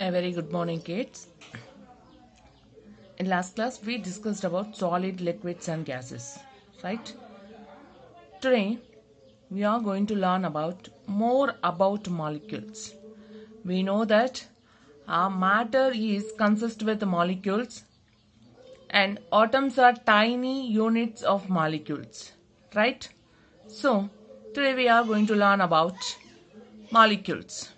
A very good morning, kids. In last class, we discussed about solid, liquids and gases, right? Today, we are going to learn more about molecules. We know that our matter is consist with molecules and atoms are tiny units of molecules, right? So, today we are going to learn about molecules.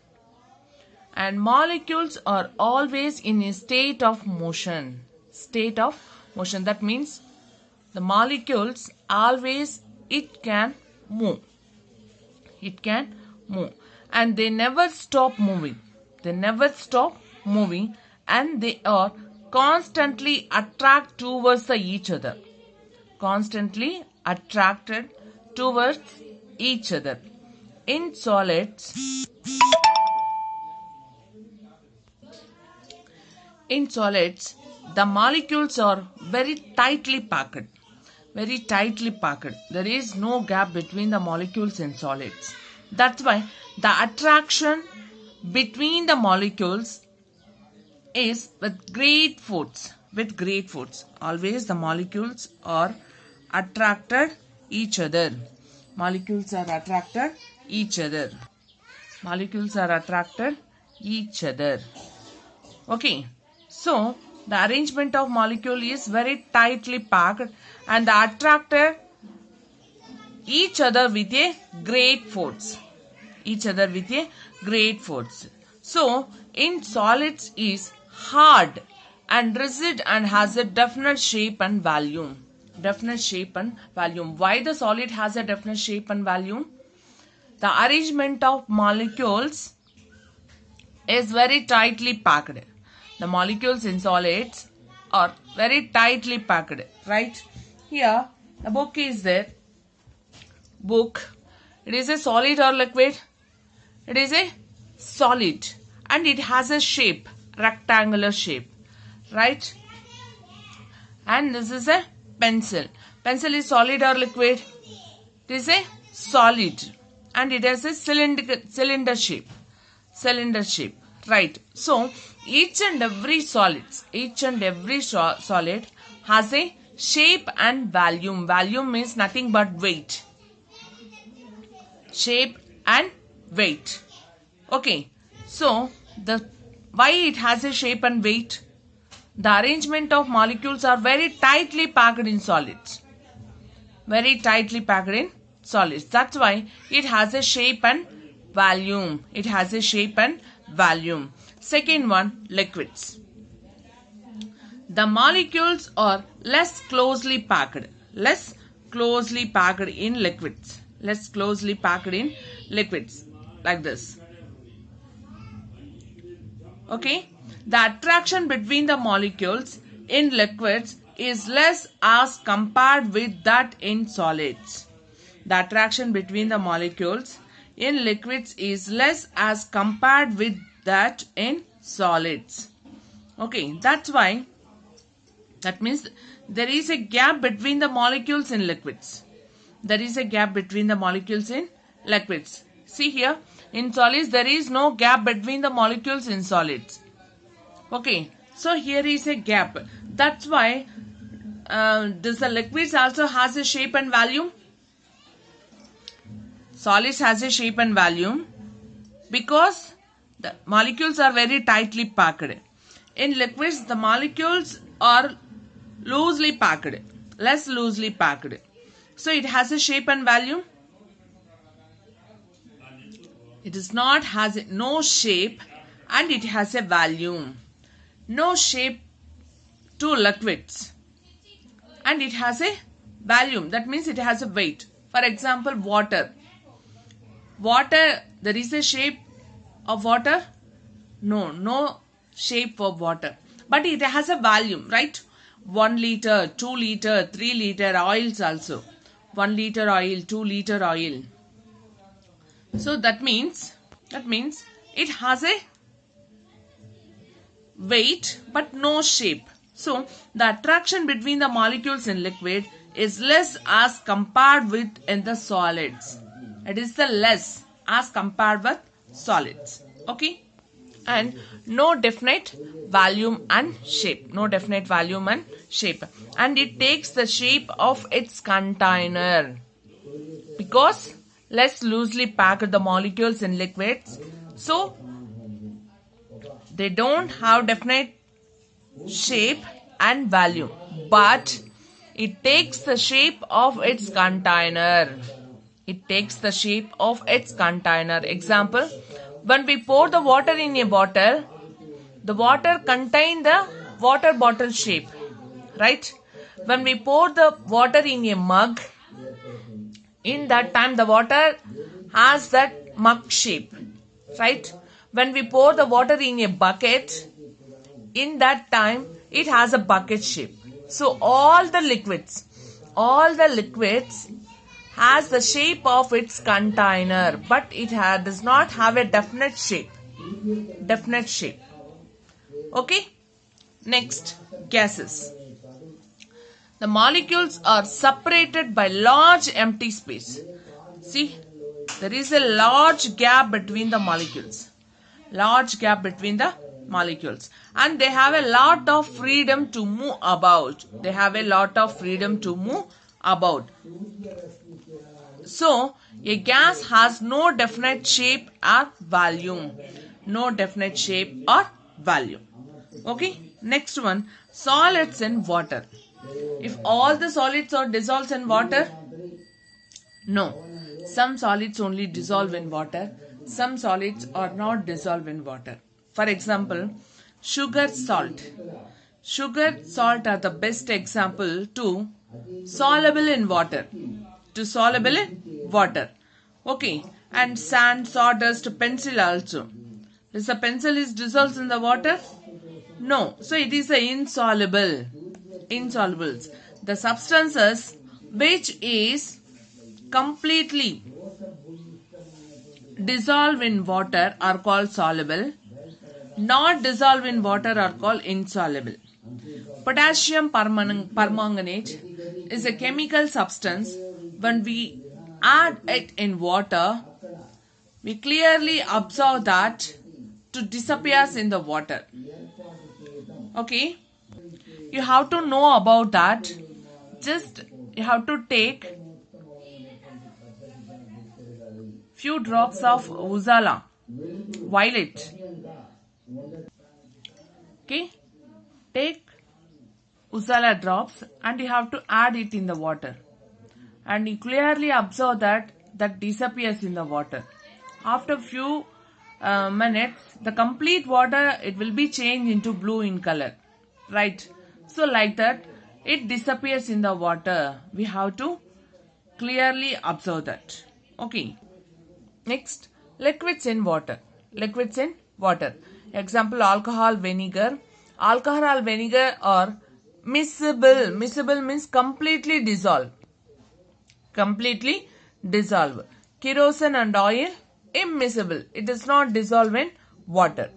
And molecules are always in a state of motion. That means the molecules always it can move. And they never stop moving. And they are constantly attracted towards each other. In solids, the molecules are very tightly packed. There is no gap between the molecules in solids. That's why the attraction between the molecules is with great force. Always the molecules are attracted each other. Okay, so the arrangement of molecule is very tightly packed and they attracted each other with a great force. So, in solids is hard and rigid and has a definite shape and volume. Why the solid has a definite shape and volume? The arrangement of molecules is very tightly packed. The molecules in solids are very tightly packed, right? Here, the book is there. It is a solid or liquid? It is a solid and it has a shape, rectangular shape, right? And this is a pencil. Pencil is solid or liquid? It is a solid and it has a cylinder shape, right? So each and every solid has a shape and volume. Volume means nothing but weight. Okay, so why it has a shape and weight? The arrangement of molecules are very tightly packed in solids. That's why it has a shape and volume. Second one, liquids. The molecules are less closely packed in liquids. Like this. Okay, the attraction between the molecules in liquids is less as compared with that in solids. The attraction between the molecules in liquids is less as compared with that in solids. Okay, that means there is a gap between the molecules in liquids. See here, in solids there is no gap between the molecules in solids. Okay, so here is a gap. That's why the liquids also has a shape and volume. Solids has a shape and volume because the molecules are very tightly packed. In liquids, the molecules are less loosely packed. So it has a shape and volume. It is not has no shape and it has a volume. No shape to liquids and it has a volume. That means it has a weight. For example, water. There is a shape of water? No shape for water. But it has a volume, right? 1 liter, 2 liter, 3 liter, oils also. 1 liter oil, 2 liter oil. So that means it has a weight but no shape. So the attraction between the molecules in liquid is less as compared with in the solids. It is the less as compared with solids. Okay. and no definite volume and shape. No definite volume and shape. And it takes the shape of its container because less loosely packed the molecules in liquids. So they don't have definite shape and volume, but it takes the shape of its container. It takes the shape of its container. Example, when we pour the water in a bottle, the water contains the water bottle shape, right? When we pour the water in a mug, in that time the water has that mug shape, right? When we pour the water in a bucket, in that time it has a bucket shape. So all the liquids has the shape of its container, but it does not have a definite shape. Okay, next, gases. The molecules are separated by large empty space. See, there is a large gap between the molecules. And they have a lot of freedom to move about. So, a gas has no definite shape or volume. Okay, next one, solids in water. If all the solids are dissolved in water, no. Some solids only dissolve in water. Some solids are not dissolved in water. For example, sugar, salt. Sugar, salt are the best example to soluble in water. Okay. And sand, sawdust, pencil also. Is the pencil is dissolved in the water? No. So it is insoluble. Insolubles. The substances which is completely dissolved in water are called soluble. Not dissolved in water are called insoluble. Potassium permanganate is a chemical substance. When we add it in water, we clearly observe that to disappears in the water. Okay, you have to know about that. Just you have to take few drops of uzala, violet. Okay, take uzala drops and you have to add it in the water. And you clearly observe that disappears in the water. After few minutes, the complete water, it will be changed into blue in color, right? So like that, it disappears in the water. We have to clearly observe that. Okay. Next, liquids in water. Example, alcohol, vinegar. Alcohol, vinegar are miscible. Miscible means completely dissolved. Kerosene and oil, immiscible. It does not dissolve in water.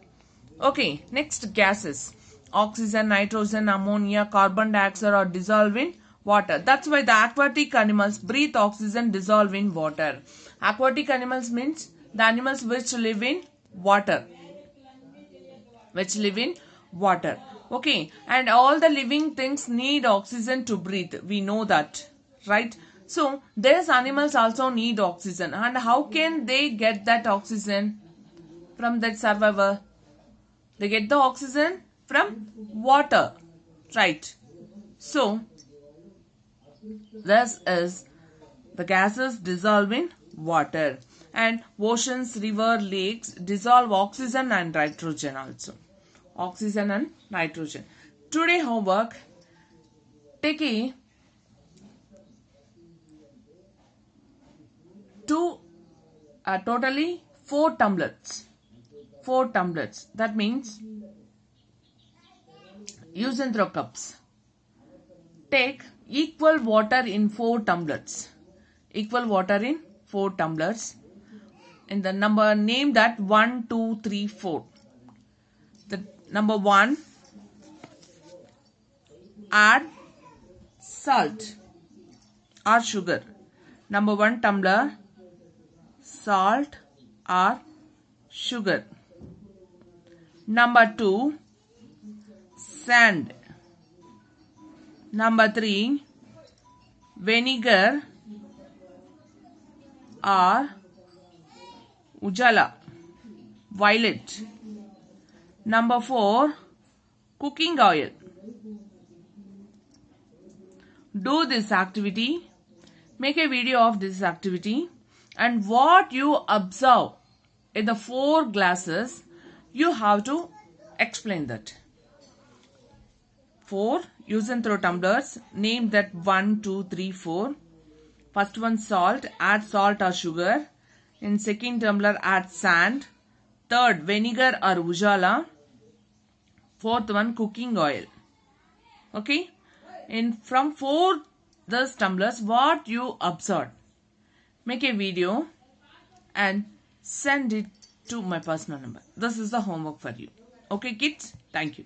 Okay, next, gases. Oxygen, nitrogen, ammonia, carbon dioxide are dissolved in water. That's why the aquatic animals breathe oxygen, dissolve in water. Aquatic animals means the animals which live in water. Okay, and all the living things need oxygen to breathe. We know that, right? So, these animals also need oxygen. And how can they get that oxygen from that survivor? They get the oxygen from water, right? So, this is the gases dissolve in water. And oceans, river, lakes dissolve oxygen and nitrogen also. Today homework, take totally 4 tumblers. That means use and throw cups. Take equal water in 4 tumblers. And the number, name that 1, 2, 3, 4. The number 1, add salt or sugar. Number 1 tumbler, salt or sugar. Number 2, sand. Number 3, vinegar or ujala, violet. Number 4, cooking oil. Do this activity. Make a video of this activity, and what you observe in the 4 glasses, you have to explain that. 4 use and throw tumblers. Name that 1, 2, 3, 4. First one salt. Add salt or sugar. In second tumbler add sand. Third vinegar or ujala. Fourth one cooking oil. Okay. From 4 those tumblers, what you observed, make a video and send it to my personal number. This is the homework for you. Okay kids, thank you.